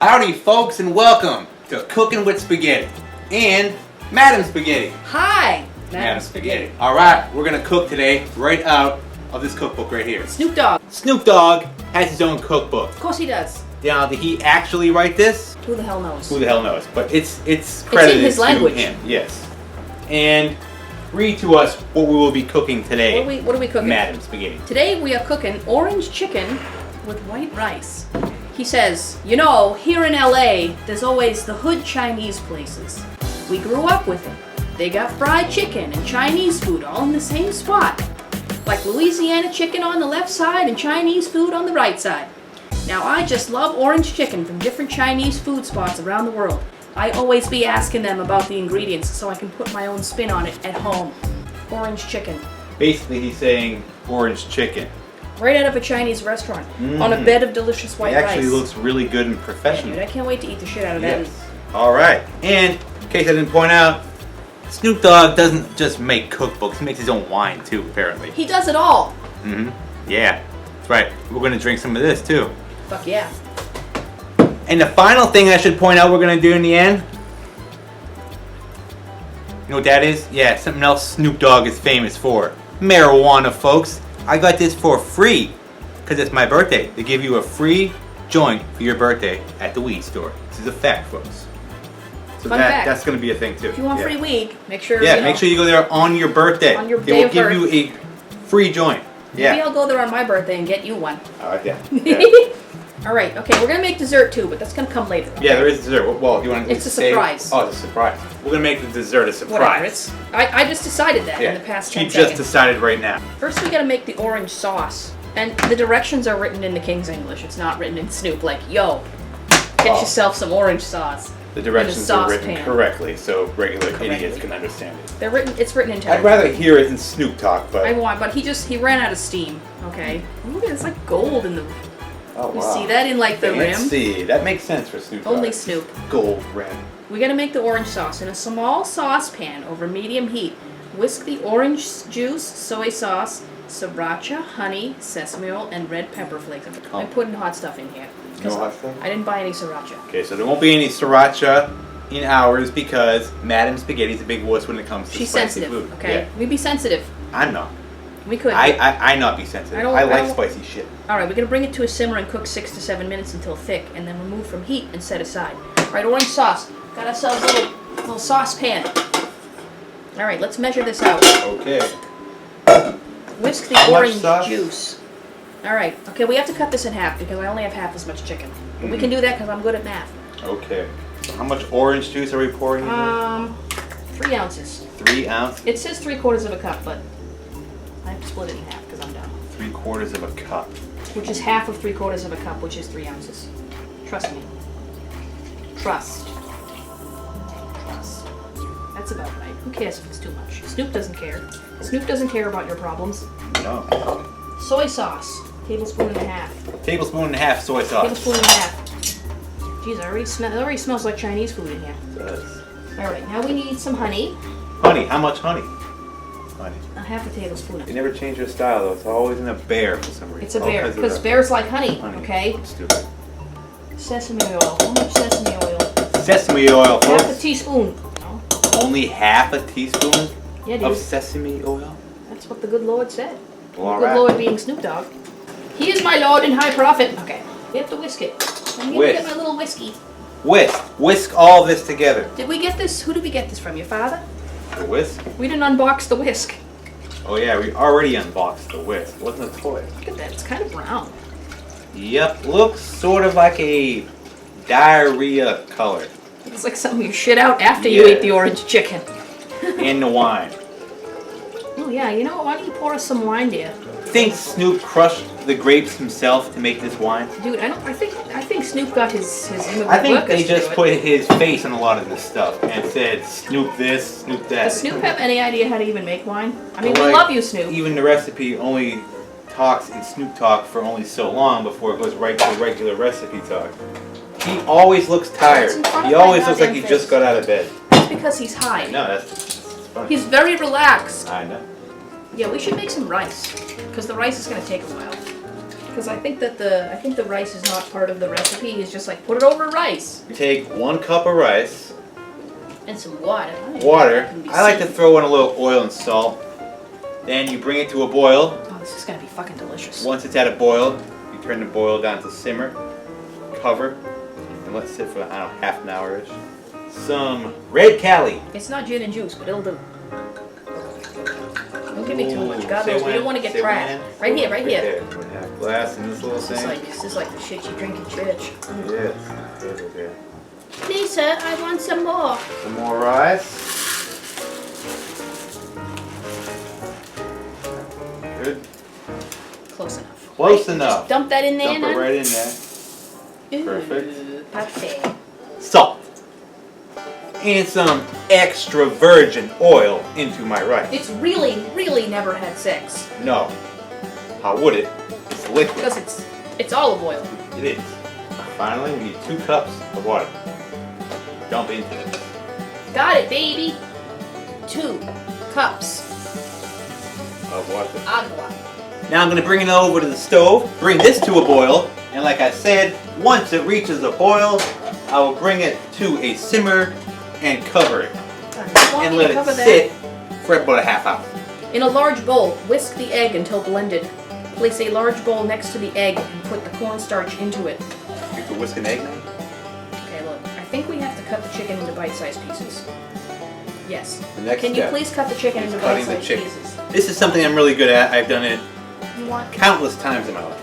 Howdy folks and welcome to Cooking with Spaghetti and Madam Spaghetti. Hi, Madam Spaghetti. Alright, we're going to cook today right out of this cookbook right here. Snoop Dogg. Snoop Dogg has his own cookbook. Of course he does. Now, did he actually write this? Who the hell knows? Who the hell knows? But it's credited in his language. to him. Yes. And read to us what we will be cooking today. What are we cooking? Madam Spaghetti. Today we are cooking orange chicken with white rice. He says, you know, here in LA, there's always the hood Chinese places. We grew up with it. They got fried chicken and Chinese food all in the same spot. Like Louisiana chicken on the left side and Chinese food on the right side. Now I just love orange chicken from different Chinese food spots around the world. I always be asking them about the ingredients so I can put my own spin on it at home. Orange chicken. Basically, he's saying orange chicken. Right out of a Chinese restaurant, on a bed of delicious white rice. It actually looks really good and professional. Dude, I can't wait to eat the shit out of yes. that. Alright, and in case I didn't point out, Snoop Dogg doesn't just make cookbooks, he makes his own wine too, apparently. He does it all. Yeah, that's right. We're going to drink some of this too. Fuck yeah. And the final thing I should point out we're going to do in the end, you know what that is? Yeah, something else Snoop Dogg is famous for. Marijuana, folks. I got this for free because it's my birthday. They give you a free joint for your birthday at the weed store. This is a fact, folks. So Fun fact. That's going to be a thing too. If you want free weed, make sure make sure you go there on your birthday. On your they day will of give birth. you a free joint. Maybe I'll go there on my birthday and get you one. Alright, yeah. Alright, okay, we're going to make dessert too, but that's going to come later. Okay? Yeah, there is dessert. Well, you want to It's a surprise. Oh, it's a surprise. We're going to make the dessert a surprise. Whatever, I just decided that in the past 10 seconds. She just decided right now. First we got to make the orange sauce. And the directions are written in the King's English. It's not written in Snoop like, yo, get yourself some orange sauce. The directions are written saucepan. correctly, so regular idiots can understand it. It's written in Italian. I'd rather hear it than Snoop talk, but... but he ran out of steam, okay? Look at it's like gold in the... Oh, You wow. see that in like the rim? Let's see. That makes sense for Snoop Only Dogg. Snoop. Gold rim. We gotta make the orange sauce in a small saucepan over medium heat. Whisk the orange juice, soy sauce, sriracha, honey, sesame oil, and red pepper flakes. I'm putting hot stuff in here. No hot stuff? I didn't buy any sriracha. Okay, so there won't be any sriracha in ours because Madam Spaghetti's a big wuss when it comes to She's spicy sensitive, food. okay? Yeah. We be sensitive. I'm not. We could. I not be sensitive. I like spicy shit. Alright, we're gonna bring it to a simmer and cook 6 to 7 minutes until thick, and then remove from heat and set aside. Alright, orange sauce. Got ourselves a little saucepan. Alright, let's measure this out. Okay. Whisk the How much orange sauce? juice. Alright, okay, we have to cut this in half because I only have half as much chicken. But we can do that because I'm good at math. Okay. So how much orange juice are we pouring in here? 3 ounces. 3 ounces? It says 3/4 of a cup, but I have to split it in half because I'm dumb. 3/4 of a cup. Which is half of 3/4 of a cup, which is 3 ounces. Trust me. Trust. That's about right. Who cares if it's too much? Snoop doesn't care. Snoop doesn't care about your problems. No. Soy sauce. Tablespoon and a half. Tablespoon and a half soy sauce. Tablespoon and a half. Jeez, it already smells like Chinese food in here. It does. Alright, now we need some honey. Honey, how much honey? Honey. A half a tablespoon. You never change your style though. It's always in a bear for some reason. It's a bear, because bears like honey, okay? Stupid. Sesame oil. How much sesame oil? Sesame oil, folks. Half a teaspoon. No? Only half a teaspoon Yeah, dude. of sesame oil? That's what the good Lord said. Well, The good Lord being Snoop Dogg. He is my Lord and high prophet. Okay, we have to whisk it. I need to get my little whiskey. Whisk. Whisk all this together. Did we get this? Who did we get this from? Your father? The whisk? We didn't unbox the whisk. Oh yeah, we already unboxed the whisk. It wasn't a toy. Look at that. It's kind of brown. Yep, looks sort of like a diarrhea color. It's like something you shit out after you ate the orange chicken. And the wine. Oh yeah, you know what? Why don't you pour us some wine, dear? Think Snoop crushed the grapes himself to make this wine? Dude, I think Snoop got his immigrant I think workers they to just do it. put his face on a lot of this stuff and said Snoop this, Snoop that. Does Snoop have any idea how to even make wine? I mean, Like, we love you, Snoop. Even the recipe only talks in Snoop talk for only so long before it goes right to regular recipe talk. He always looks tired. It's in front of He my always looks like he goddamn just face. got out of bed. It's because he's high. No, that's funny. He's very relaxed. I know. Yeah, we should make some rice, because the rice is going to take a while. Because I think the rice is not part of the recipe. He's just like, put it over rice. You take 1 cup of rice. And some water. I like to throw in a little oil and salt. Then you bring it to a boil. Oh, this is gonna be fucking delicious. Once it's at a boil, you turn the boil down to simmer, cover, and let it sit for, I don't know, half an hour-ish. Some red Cali. It's not gin and juice, but it'll do. Don't give me too much. God knows we don't want to get trapped. Right here. There. Half glass in this little thing. This is like the shit you drink in church. Yes. Okay. Lisa, I want some more. Some more rice. Good. Close enough. Close enough. Just dump that in there. Dump it right in there. Perfect. Perfect. Salt. And some extra virgin oil into my rice. It's really never had sex. No. How would it? It's liquid. Because it's olive oil. It is. Finally, we need 2 cups of water. Dump into it. Got it, baby. 2 cups Of water. agua. Now I'm going to bring it over to the stove, bring this to a boil, and like I said, once it reaches a boil, I will bring it to a simmer and cover it. And let it sit for about a half hour. In a large bowl, whisk the egg until blended. Place a large bowl next to the egg and put the cornstarch into it. You can whisk an egg now? Okay, look. I think we have to cut the chicken into bite-sized pieces. Yes. The next Can you step please cut the chicken into cutting the bite-sized chicken. pieces? This is something I'm really good at. I've done it You want? countless times in my life.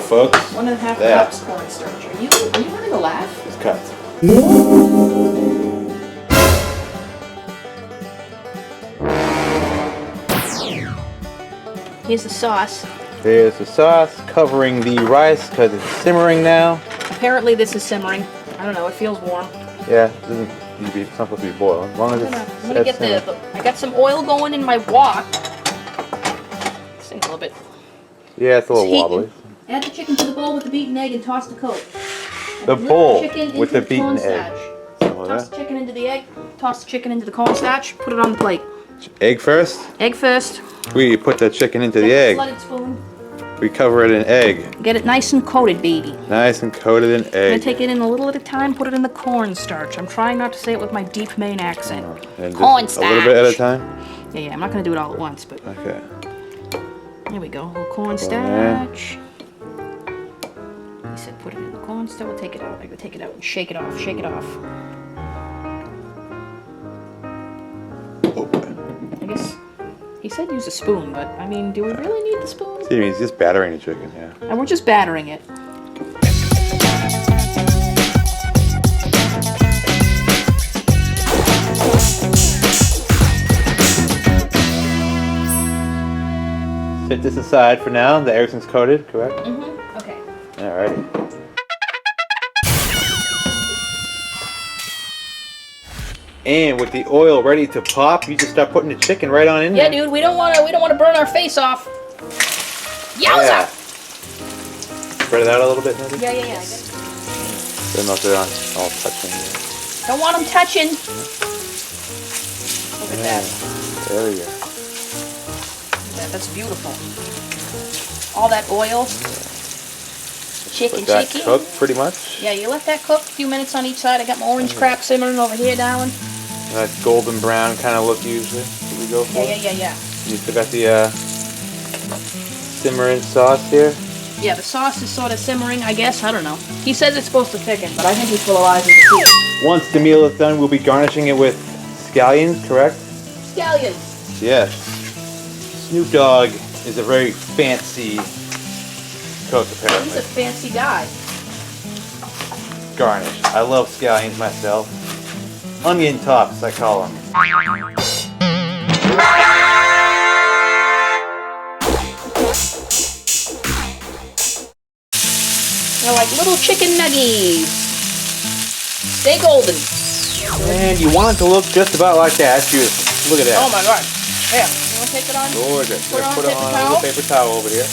Folks, 1.5 there. cups cornstarch. Are you having a laugh? It's cut. Here's the sauce. There's the sauce covering the rice because it's simmering now. Apparently this is simmering. I don't know, it feels warm. Yeah, it doesn't need to be, it's not supposed to be boiled. As long as I'm gonna get I got some oil going in my wok. This thing's a little bit. Yeah, it's a little It's heating. wobbly. Add the chicken to the bowl with the beaten egg and toss the coat. The Flip bowl chicken with into the beaten egg. cornstarch. Toss the chicken into the egg, toss the chicken into the cornstarch, put it on the plate. Egg first? Egg first. We put the chicken into the Get egg. Flooded spoon. We cover it in egg. Get it nice and coated, baby. Nice and coated in I'm gonna egg. take it in a little at a time, put it in the cornstarch. I'm trying not to say it with my deep Maine accent. And just Cornstarch. a little bit at a time? Yeah, I'm not gonna do it all at once, but Okay. here we go. A little cornstarch. He said put it in the cornstarch. We'll take it out. I go take it out and shake it off. Shake it off. Oh. I guess he said use a spoon, but I mean, do we really need the spoon? See, he's just battering the chicken, yeah. And we're just battering it. Set this aside for now. The everything's coated, correct? Mm-hmm. Okay. Alrighty. And with the oil ready to pop, you just start putting the chicken right on in Yeah, there. dude, we don't want to burn our face off. Yowza! Yeah. Spread it out a little bit, maybe? Yeah. I get it. Don't know if they're all touching. Don't want them touching. Look at that. There we go. That's beautiful. All that oil. Shaking, Let that shaking. cook pretty much. Yeah, you let that cook a few minutes on each side. I got my orange crap simmering over here, darling. That golden brown kind of look usually. What we go for? Yeah. You still got the simmering sauce here. Yeah, the sauce is sort of simmering, I guess. I don't know. He says it's supposed to thicken, but I think he's full of lies and deceit. Once the meal is done, we'll be garnishing it with scallions, correct? Scallions. Yes. Snoop Dogg is a very fancy cook, He's apparently. a fancy guy. Garnish. I love scallions myself. Onion tops, I call them. They're like little chicken nuggies. Stay golden. And you want it to look just about like that. That's beautiful. Look at that. Oh my god. Yeah, you want to take it on? Gorgeous. Put Put it on a little paper towel over here.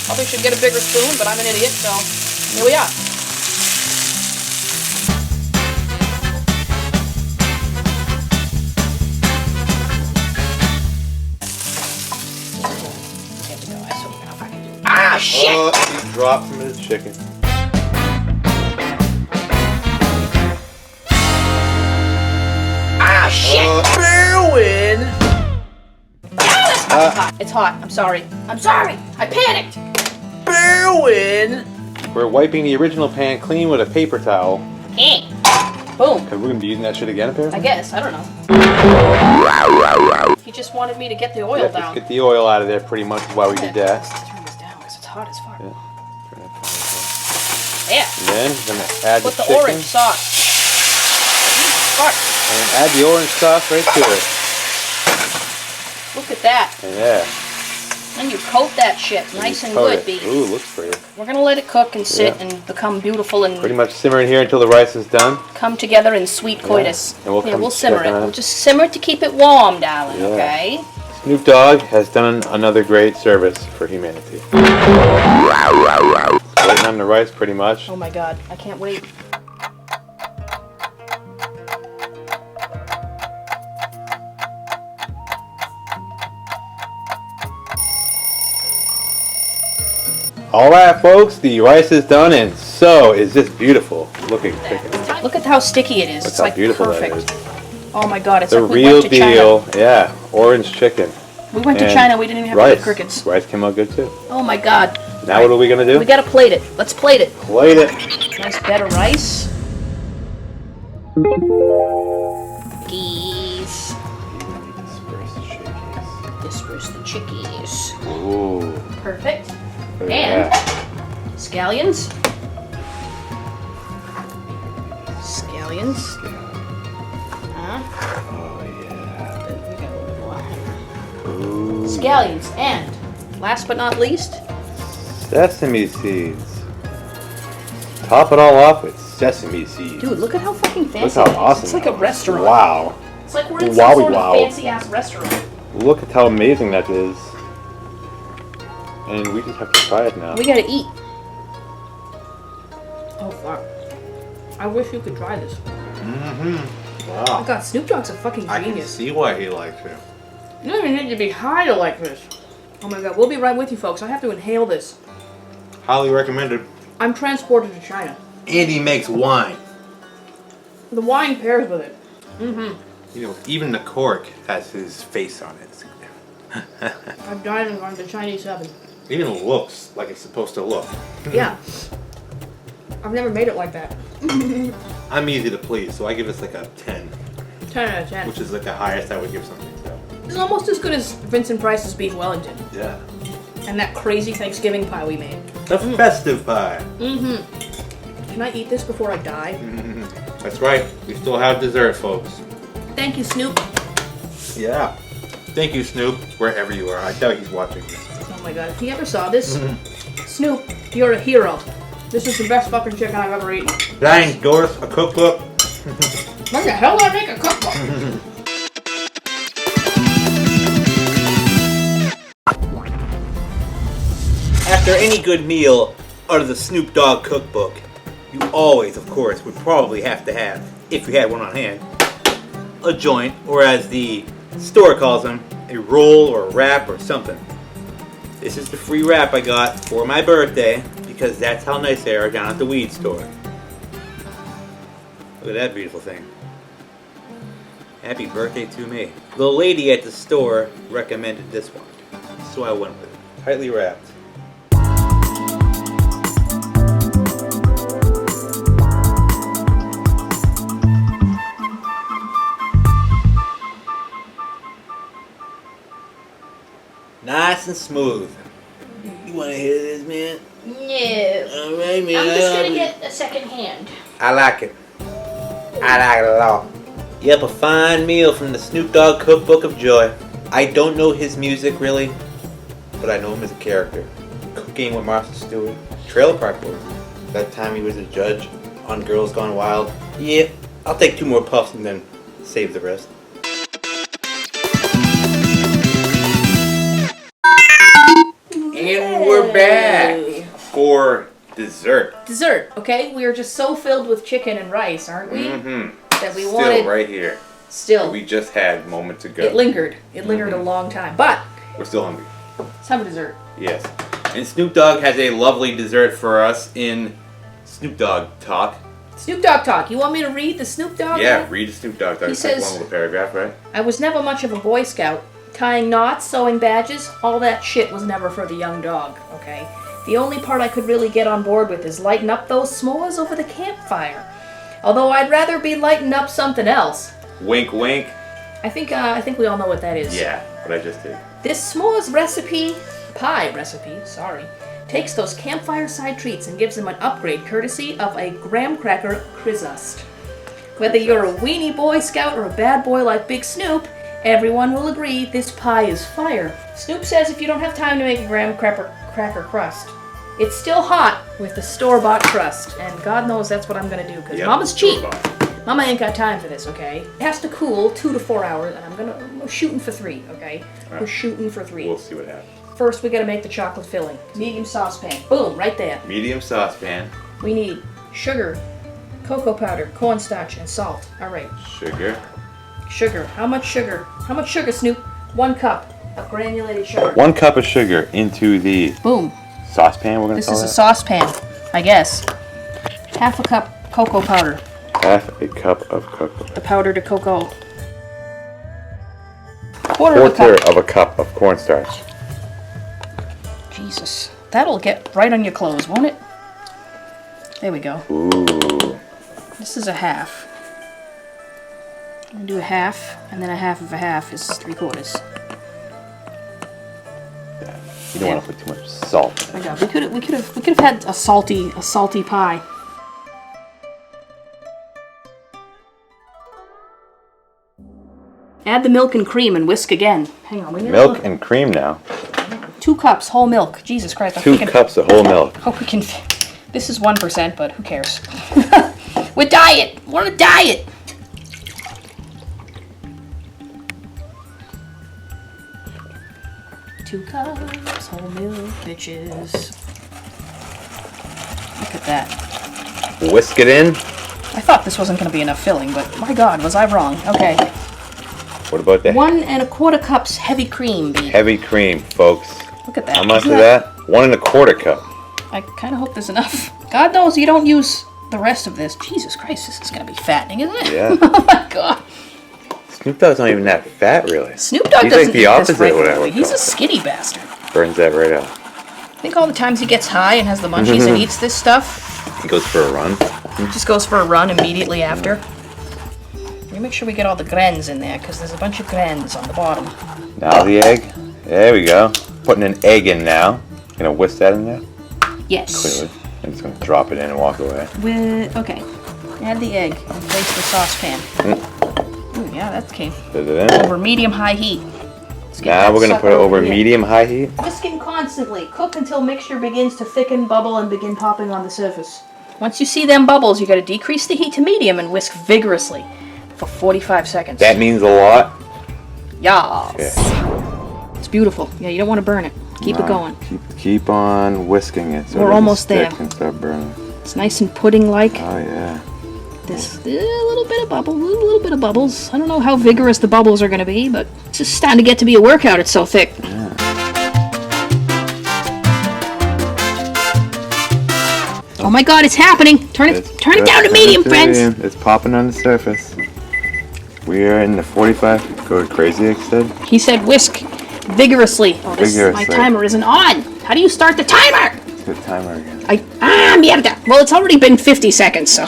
Probably should get a bigger spoon, but I'm an idiot, so here we are. Ah, shit! Oh, he dropped some of his chicken. Ah, shit! Berwin! It's hot. It's hot. I'm sorry. I'm sorry. I panicked. Berwin! We're wiping the original pan clean with a paper towel. Boom. Because we're going to be using that shit again, apparently. I guess. I don't know. He just wanted me to get the oil Yeah, down. just get the oil out of there pretty much while we did that. Let's turn this down because it's hot as fuck. Yeah. Turn that down. Yeah. And then we're going to add Put the the chicken. orange sauce. Fuck. And add the orange sauce right to it. Look at that. And yeah. And you coat that shit nice and Coat good, it. B. Ooh, looks pretty. We're gonna let it cook and sit Yeah. and become beautiful and Pretty much simmering here until the rice is done. come together in sweet coitus. And we'll yeah, come we'll simmer check it. on it. We'll just simmer it to keep it warm, darling. Yeah. Okay. Snoop Dogg has done another great service for humanity. Waiting on the rice pretty much. Oh my god, I can't wait. Alright folks, the rice is done and so is this beautiful looking chicken. Look at how sticky it is. Look It's how like beautiful perfect. that is. Oh my god, it's The like we real went to China. deal, yeah, orange chicken. We went to And China, we didn't even have rice. to eat crickets. Rice came out good too. Oh my god. Now what are we gonna do? We gotta plate it. Let's plate it. Plate it. Nice bed of rice. Geese. Disperse the chickies. Ooh. Perfect. Look And at that. scallions. Scallions. Huh? Oh yeah. We got a little bit more. Ooh. Scallions. And last but not least, Sesame seeds. Top it all off with sesame seeds. dude, look at how fucking fancy Look how it is. awesome It's like that a was. restaurant. Wow. It's like we're in Wowie some sort wow. of fancy ass restaurant. Look at how amazing that is. And we just have to try it now. We gotta eat. Oh fuck. I wish you could try this. Mm-hmm. Oh Wow. god, Snoop Dogg's a fucking genius. see why he likes it. You don't even need to be high to like this. Oh my god, we'll be right with you folks. I have to inhale this. Highly recommended. I'm transported to China. And he makes wine. The wine pairs with it. Mm-hmm. You know, even the cork has his face on it. I've died and gone to Chinese oven. Even looks like it's supposed to look. Yeah. I've never made it like that. I'm easy to please, so I give this like a 10, 10 out of 10. which is like the highest I would give something. So. It's almost as good as Vincent Price's Beef Wellington. Yeah. And that crazy Thanksgiving pie we made. The festive pie. Mm-hmm. Can I eat this before I die? That's right. We still have dessert, folks. Thank you, Snoop. Yeah. Thank you, Snoop, wherever you are. I doubt he's watching this. Oh my god, if he ever saw this, Snoop, you're a hero. This is the best fucking chicken I've ever eaten. Did I endorse a cookbook? When the hell do I make a cookbook? After any good meal out of the Snoop Dogg cookbook, you always, of course, would probably have to have, if you had one on hand, a joint, or as the store calls them, a roll or a wrap or something. This is the free wrap I got for my birthday, because that's how nice they are down at the weed store. Look at that beautiful thing. Happy birthday to me. The lady at the store recommended this one, so I went with it. Tightly wrapped. Nice and smooth. You want to hear this, man? No. Alright, man. I'm just gonna get a second hand. I like it. I like it a lot. Yep, a fine meal from the Snoop Dogg Cookbook of Joy. I don't know his music really, but I know him as a character. Cooking with Martha Stewart, Trailer Park Boys, that time he was a judge on Girls Gone Wild. Yeah, I'll take 2 more puffs and then save the rest. And we're back for dessert. Dessert, okay? We are just so filled with chicken and rice, aren't we? Mm-hmm. That we Still wanted... right here. Still. We just had moments ago. It lingered. It lingered a long time. But We're still hungry. let's have a dessert. Yes. And Snoop Dogg has a lovely dessert for us in Snoop Dogg Talk. Snoop Dogg talk. You want me to read the Snoop Dogg? Yeah, read the Snoop Dogg Talk. He It's like says- one little paragraph, right? I was never much of a Boy Scout. Tying knots, sewing badges, all that shit was never for the young dog, okay? The only part I could really get on board with is lighting up those s'mores over the campfire. Although I'd rather be lighting up something else. Wink, wink. I think we all know what that is. Yeah, what I just did. This s'mores pie recipe, takes those campfire side treats and gives them an upgrade courtesy of a graham cracker Crizzust. Whether you're a weenie Boy Scout or a bad boy like Big Snoop, everyone will agree this pie is fire. Snoop says if you don't have time to make a graham cracker crust, it's still hot with the store-bought crust, and God knows that's what I'm gonna do, because Mama's cheap. Mama ain't got time for this, okay? It has to cool 2 to 4 hours, and I'm shooting for 3, okay? Right. We're shooting for 3. We'll see what happens. First, we gotta make the chocolate filling. Medium saucepan. Boom, right there. Medium saucepan. We need sugar, cocoa powder, cornstarch, and salt. All right. Sugar. Sugar. How much sugar? How much sugar, Snoop? 1 cup of granulated sugar. 1 cup of sugar into the Boom. saucepan, we're going to This call is a that? saucepan, I guess. 1/2 cup cocoa powder. 1/2 cup of cocoa. The powder to cocoa. Quarter of a cup of cornstarch. Jesus. That'll get right on your clothes, won't it? There we go. Ooh. This is a 1/2. I'm gonna do a 1/2, and then a 1/2 of a 1/2 is 3/4. Yeah. You don't want to put too much salt. Oh my God, we could have had a salty pie. Add the milk and cream and whisk again. Hang on, we need Milk and cream now. 2 cups whole milk. Jesus Christ, 2 cups of whole milk. Hope we can. This is 1%, but who cares? We're on a diet. Two cups whole milk, bitches. Look at that. Whisk it in. I thought this wasn't going to be enough filling, but my God, was I wrong? Okay. What about that? 1 1/4 cups heavy cream, baby. Heavy cream, folks. Look at that. How much Isn't of that? 1 1/4 cup. I kind of hope there's enough. God knows you don't use the rest of this. Jesus Christ, this is going to be fattening, isn't it? Yeah. Oh my God. Snoop Dogg's not even that fat, really. Snoop Dogg He's doesn't like the eat opposite this of what I regularly. would He's call a skinny bastard. Burns that right out. Think all the times he gets high and has the munchies and eats this stuff, He goes for a run. he just goes for a run immediately after. Let me make sure we get all the grains in there, because there's a bunch of grains on the bottom. Now the egg. There we go. Putting an egg in now. Gonna whisk that in there? Yes. Clearly. I'm just gonna drop it in and walk away. Okay. Add the egg and place the saucepan. Ooh, yeah, that came Put it in. over medium-high heat. Let's get Now that we're gonna sucker put it over here. medium-high heat. Whisking constantly. Cook until mixture begins to thicken, bubble, and begin popping on the surface. Once you see them bubbles, you gotta decrease the heat to medium and whisk vigorously for 45 seconds. That means a lot. Yes. It's beautiful. Yeah, you don't want to burn it. Keep it going. Keep on whisking it. So We're it doesn't almost there. stick and start burning. It's nice and pudding-like. Oh yeah. This a little bit of bubbles. I don't know how vigorous the bubbles are going to be, but it's just starting to get to be a workout. It's so thick. Oh my God, it's happening! Turn it down to medium, friends. It's popping on the surface. We are in the 45. Go crazy, I said. He said whisk vigorously. Oh, my timer isn't on. How do you start the timer? Good timer again. Mierda. Well, it's already been 50 seconds, so.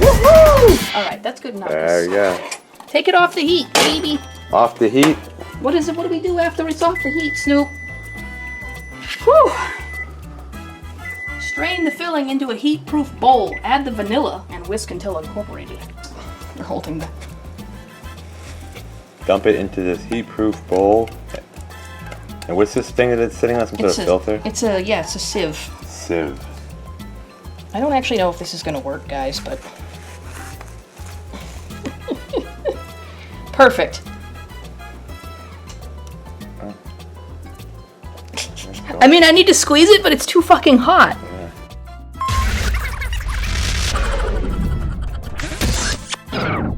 Woohoo! All right, that's good enough. There we go. Take it off the heat, baby. Off the heat. What is it? What do we do after it's off the heat, Snoop? Whew. Strain the filling into a heat-proof bowl. Add the vanilla and whisk until incorporated. for holding the... Dump it into this heat-proof bowl. And what's this thing that it's sitting on? Some sort of filter? It's a sieve. Sieve. I don't actually know if this is gonna work, guys, but... Perfect. Oh. I mean, I need to squeeze it, but it's too fucking hot. Yeah.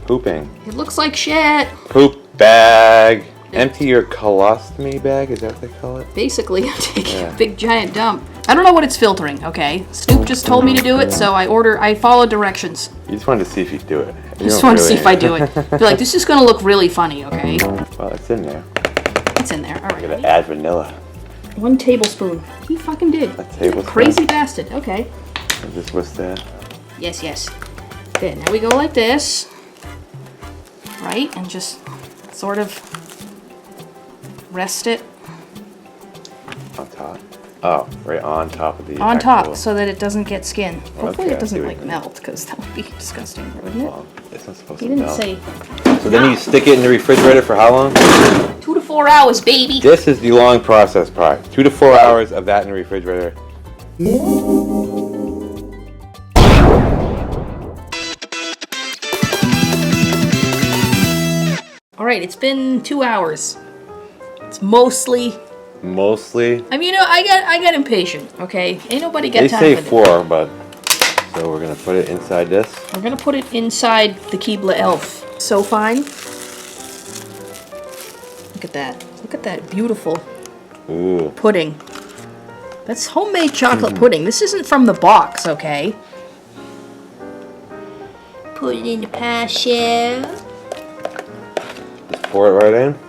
Pooping. It looks like shit. Poop bag. Empty your colostomy bag, is that what they call it? Basically, I'm taking a big giant dump. I don't know what it's filtering, okay? Snoop just told me to do it, so I follow directions. You just wanted to see if you do it. I just wanted to see if I do it. Be like, this is gonna look really funny, okay? Well, it's in there. It's in there, I'm alright. gonna add vanilla. 1 tablespoon. He fucking did. A tablespoon? Crazy bastard, okay. And just what's that? Yes, yes. Good, now we go like this. Right, and just sort of rest it. On top? Oh, right on top of the On top, actual... so that it doesn't get skin. Hopefully Okay, it doesn't I see what like you mean. melt, because that would be disgusting, wouldn't it? Well, it's not supposed He to didn't melt. say So then you stick it in the refrigerator for how long? 2 to 4 hours, baby. This is the long process part. 2 to 4 hours of that in the refrigerator. Alright, it's been 2 hours. It's mostly... Mostly. I mean, you know, I got impatient, okay? Ain't nobody got They time say for this. 4, but... So we're gonna put it inside this. We're gonna put it inside the Keebler Elf. So fine. Look at that. Look at that beautiful Ooh. pudding. That's homemade chocolate pudding. This isn't from the box, okay? Put it in the pie shell. Just pour it right in.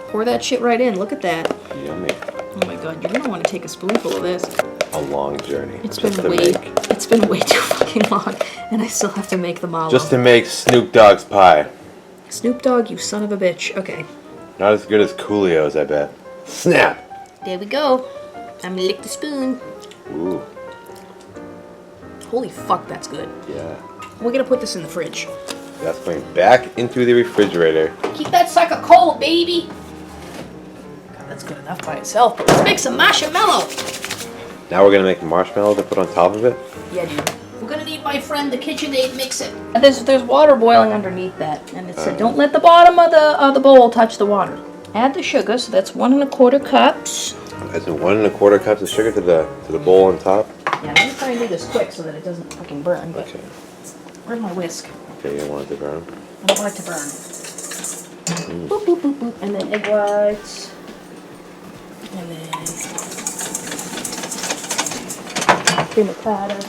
Pour that shit right in. Look at that. Yummy. Oh my god, you're gonna want to take a spoonful of this. A long journey. It's just been to way make. too fucking long, and I still have to make the mallow. Just to make Snoop Dogg's pie. Snoop Dogg, you son of a bitch. Okay. Not as good as Coolio's, I bet. Snap! There we go. I'm gonna lick the spoon. Ooh. Holy fuck, that's good. Yeah. We're gonna put this in the fridge. That's going back into the refrigerator. Keep that sucker cold, baby. God, that's good enough by itself, but let's make some marshmallow. Now we're gonna make marshmallow to put on top of it. Yeah, dude. We're gonna need my friend the KitchenAid mixer. There's water boiling underneath that, and it said don't let the bottom of the bowl touch the water. Add the sugar, so that's 1 1/4 cups. Add some 1 1/4 cups of sugar to the bowl on top. Yeah, I'm gonna try and do this quick so that it doesn't fucking burn. But Okay. where's my whisk? Okay, you want it to burn. I don't want it to burn. Boop, boop, boop, boop. And then egg whites. And then cream of tartar.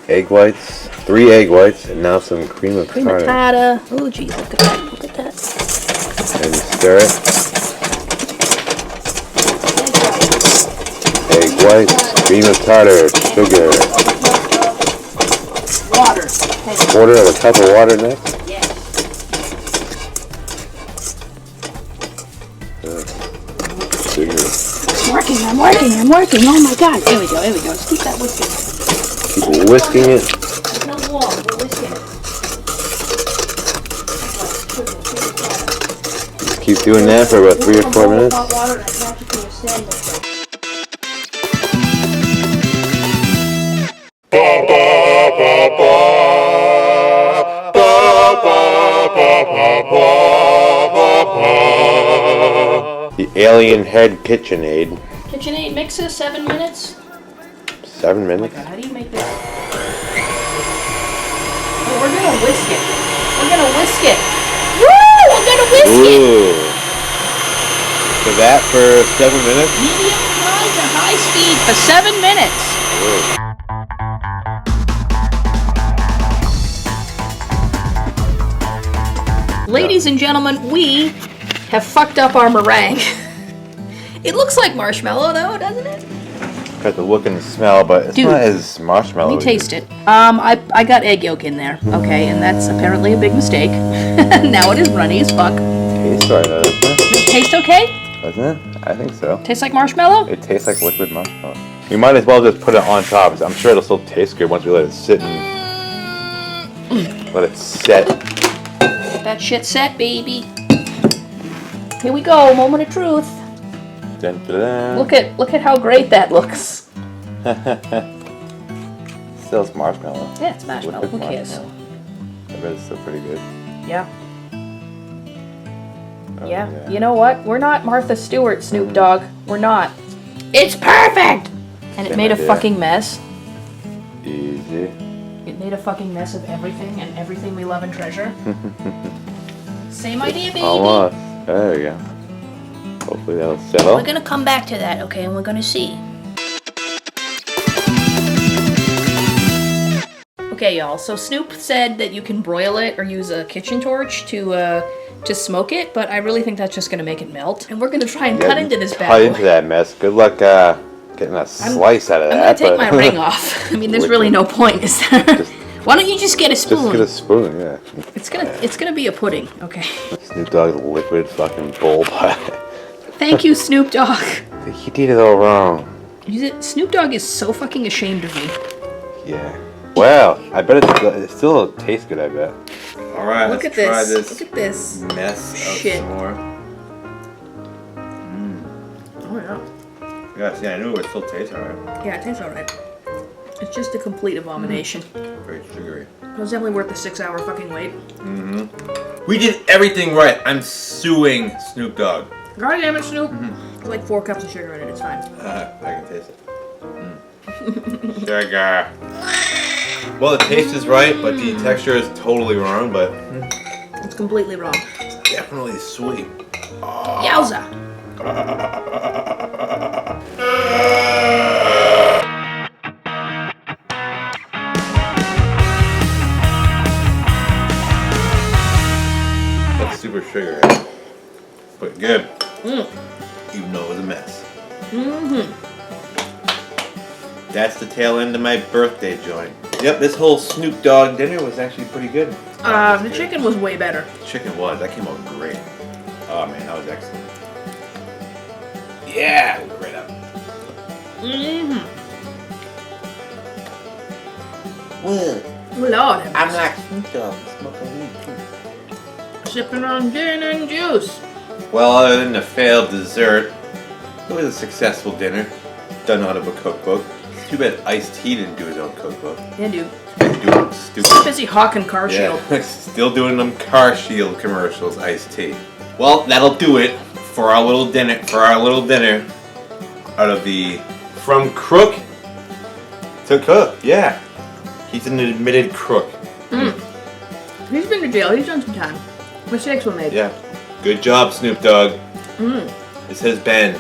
Egg whites. 3 egg whites, and now some cream of Cream of tartar. tartar. Oh, geez, look at that. Look at that. And stir it. Egg whites, cream of tartar, sugar. Water. 1/4 cup of water next. Yeah. Sugar. I'm working. Oh my god. There we go. Just keep that whisking. Keep whisking it. There's no wall. We're whisking it. Just keep doing that for about 3 or 4 minutes. Hot water and attach it to a stand mixer. The Alien Head KitchenAid. KitchenAid mixer, 7 minutes. 7 minutes. How do you make this? Oh, we're gonna whisk it. We're gonna whisk it. Woo! We're gonna whisk it. Ooh. So that for 7 minutes? Medium high to high speed for 7 minutes. Ladies and gentlemen, we have fucked up our meringue. It looks like marshmallow though, doesn't it? Got the look and the smell, but it's Dude, not as marshmallow. Let me taste it. I got egg yolk in there, okay, and that's apparently a big mistake. Now it is runny as fuck. Tastes right, doesn't it? Does it taste okay? Doesn't it? I think so. Tastes like marshmallow? It tastes like liquid marshmallow. We might as well just put it on top. I'm sure it'll still taste good once we let it sit and Let it set. That shit set, baby. Here we go, moment of truth. Dun, dun, dun. Look at how great that looks. Still, it's marshmallow. Yeah, it's marshmallow. Who cares? I bet it's still pretty good. Yeah. Oh, Yeah. You know what? We're not Martha Stewart, Snoop Dogg. We're not. It's perfect! And it Same made a idea. fucking mess. Easy. It made a fucking mess of everything and everything we love and treasure. Same idea, baby. Almost. There we go. Hopefully that'll settle. We're gonna come back to that, okay? And we're gonna see. Okay, y'all. So Snoop said that you can broil it or use a kitchen torch to smoke it, but I really think that's just gonna make it melt. And we're gonna try and cut into this bad Cut boy. into that mess. Good luck getting a slice out of I'm that. gonna take my ring off. I mean, there's really no point, is there? Why don't you just get a spoon? Just get a spoon, yeah. It's gonna be a pudding, okay? Snoop Dogg's liquid fucking bowl pie. Thank you, Snoop Dogg. He did it all wrong. Snoop Dogg is so fucking ashamed of me. Yeah. Well, I bet it still tastes good, I bet. Alright, Look let's at try this. this Look at this. mess out Shit. some more. Oh yeah. Yeah, see, I knew it would still taste alright. Yeah, it tastes alright. It's just a complete abomination. Very sugary. It was definitely worth the 6-hour fucking wait. We did everything right. I'm suing Snoop Dogg. God damn it, Snoop. There's like 4 cups of sugar in it. It's fine. I can taste it. Sugar. Well, the taste is right, but the texture is totally wrong, but It's completely wrong. it's definitely sweet. Yowza! That's super sugary, but good. Even though it was a mess. That's the tail end of my birthday joint. Yep, this whole Snoop Dogg dinner was actually pretty good. The chicken was way better. Chicken was. That came out great. Oh man, that was excellent. Yeah, it was right up. Well, Lord, I'm like Snoop Dogg, smoking weed too. sipping on gin and juice. Well, other than the failed dessert, it was a successful dinner done out of a cookbook. Too bad Ice-T didn't do his own cookbook. Yeah, dude. He's doing stupid. Busy hawking Car Shield. Yeah, still doing them Car Shield commercials, Ice-T. Well, that'll do it for our little dinner. Out of the From Crook to Cook. Yeah, he's an admitted crook. He's been to jail. He's done some time. Mistakes were made. Yeah, good job, Snoop Dogg. This has been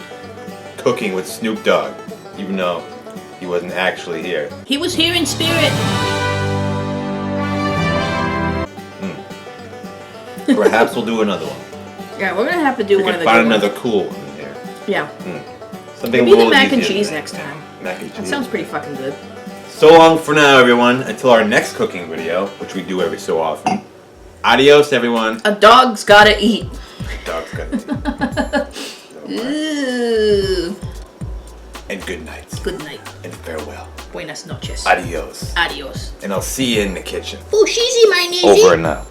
Cooking with Snoop Dogg, even though he wasn't actually here. He was here in spirit. Perhaps we'll do another one. Yeah, we're gonna have to do We one can of the find good another ones. cool one in there. Yeah. Something Maybe a the little mac and easier cheese than next time. Mac and That cheese. sounds pretty fucking good. So long for now, everyone. Until our next cooking video, which we do every so often. Adios, everyone. A dog's gotta eat. Dog's got Ooh. And good night. Good night. And farewell. Buenas noches. Adios. Adios. And I'll see you in the kitchen. Bushizi, my niece. Over and out.